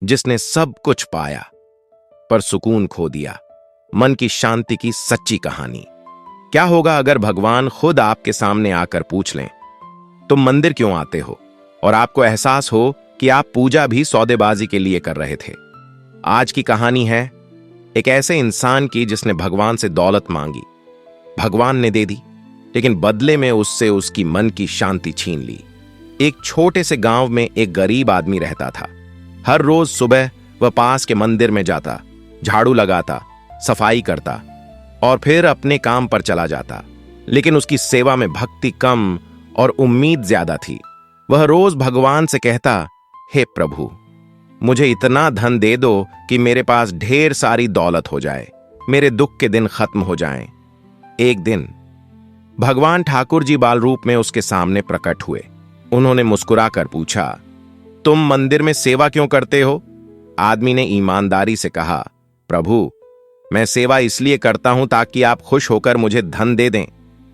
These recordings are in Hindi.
जिसने सब कुछ पाया पर सुकून खो दिया। मन की शांति की सच्ची कहानी। क्या होगा अगर भगवान खुद आपके सामने आकर पूछ लें, तुम मंदिर क्यों आते हो? और आपको एहसास हो कि आप पूजा भी सौदेबाजी के लिए कर रहे थे। आज की कहानी है एक ऐसे इंसान की जिसने भगवान से दौलत मांगी, भगवान ने दे दी, लेकिन बदले में उससे उसकी मन की शांति छीन ली। एक छोटे से गांव में एक गरीब आदमी रहता था। हर रोज सुबह वह पास के मंदिर में जाता, झाड़ू लगाता, सफाई करता और फिर अपने काम पर चला जाता। लेकिन उसकी सेवा में भक्ति कम और उम्मीद ज्यादा थी। वह रोज भगवान से कहता, हे प्रभु, मुझे इतना धन दे दो कि मेरे पास ढेर सारी दौलत हो जाए, मेरे दुख के दिन खत्म हो जाएं। एक दिन भगवान ठाकुर जी बाल रूप में उसके सामने प्रकट हुए। उन्होंने मुस्कुराकर पूछा, तुम मंदिर में सेवा क्यों करते हो? आदमी ने ईमानदारी से कहा, प्रभु, मैं सेवा इसलिए करता हूं ताकि आप खुश होकर मुझे धन दे दें।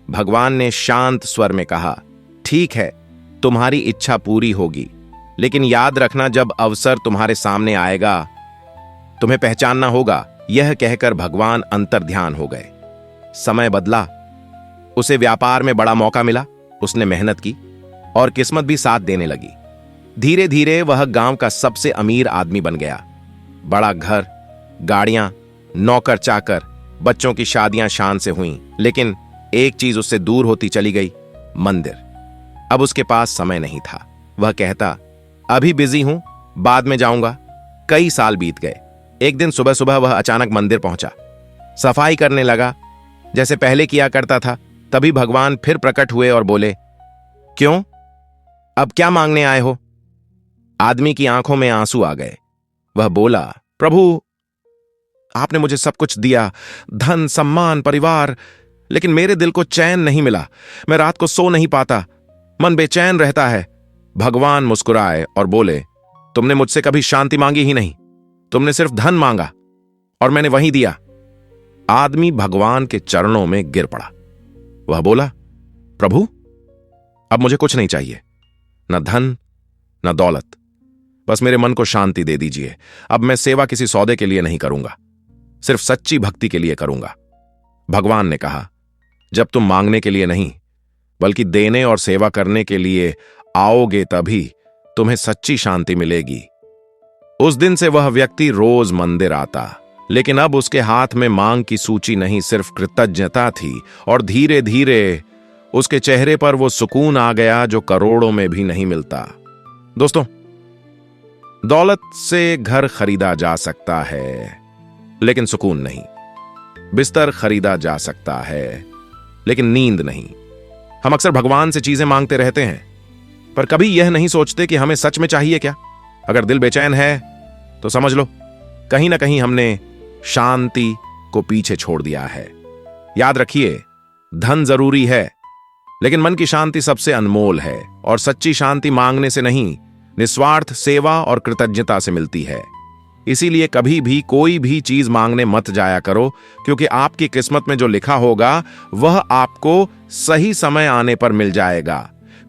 भगवान ने शांत स्वर में कहा, ठीक है, तुम्हारी इच्छा पूरी होगी, लेकिन याद रखना, जब अवसर तुम्हारे सामने आएगा तुम्हें पहचानना होगा। यह कहकर भगवान अंतर्ध्यान हो गए। समय बदला, उसे व्यापार में बड़ा मौका मिला। उसने मेहनत की और किस्मत भी साथ देने लगी। धीरे धीरे वह गांव का सबसे अमीर आदमी बन गया। बड़ा घर, गाड़ियां, नौकर चाकर, बच्चों की शादियां शान से हुईं। लेकिन एक चीज उससे दूर होती चली गई, मंदिर। अब उसके पास समय नहीं था। वह कहता, अभी बिजी हूं, बाद में जाऊंगा। कई साल बीत गए। एक दिन सुबह सुबह वह अचानक मंदिर पहुंचा, सफाई करने लगा जैसे पहले किया करता था। तभी भगवान फिर प्रकट हुए और बोले, क्यों, अब क्या मांगने आए हो? आदमी की आंखों में आंसू आ गए। वह बोला, प्रभु, आपने मुझे सब कुछ दिया, धन, सम्मान, परिवार, लेकिन मेरे दिल को चैन नहीं मिला। मैं रात को सो नहीं पाता, मन बेचैन रहता है। भगवान मुस्कुराए और बोले, तुमने मुझसे कभी शांति मांगी ही नहीं, तुमने सिर्फ धन मांगा और मैंने वही दिया। आदमी भगवान के चरणों में गिर पड़ा। वह बोला, प्रभु, अब मुझे कुछ नहीं चाहिए, न धन न दौलत, बस मेरे मन को शांति दे दीजिए। अब मैं सेवा किसी सौदे के लिए नहीं करूंगा, सिर्फ सच्ची भक्ति के लिए करूंगा। भगवान ने कहा, जब तुम मांगने के लिए नहीं बल्कि देने और सेवा करने के लिए आओगे तभी तुम्हें सच्ची शांति मिलेगी। उस दिन से वह व्यक्ति रोज मंदिर आता, लेकिन अब उसके हाथ में मांग की सूची नहीं, सिर्फ कृतज्ञता थी। और धीरे धीरे उसके चेहरे पर वो सुकून आ गया जो करोड़ों में भी नहीं मिलता। दोस्तों, दौलत से घर खरीदा जा सकता है लेकिन सुकून नहीं। बिस्तर खरीदा जा सकता है लेकिन नींद नहीं। हम अक्सर भगवान से चीजें मांगते रहते हैं, पर कभी यह नहीं सोचते कि हमें सच में चाहिए क्या। अगर दिल बेचैन है तो समझ लो कहीं ना कहीं हमने शांति को पीछे छोड़ दिया है। याद रखिए, धन जरूरी है लेकिन मन की शांति सबसे अनमोल है। और सच्ची शांति मांगने से नहीं, निस्वार्थ सेवा और कृतज्ञता से मिलती है। इसीलिए कभी भी कोई भी चीज मांगने मत जाया करो, क्योंकि आपकी किस्मत में जो लिखा होगा वह आपको सही समय आने पर मिल जाएगा।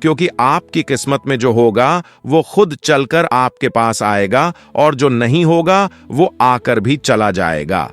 क्योंकि आपकी किस्मत में जो होगा वो खुद चलकर आपके पास आएगा, और जो नहीं होगा वो आकर भी चला जाएगा।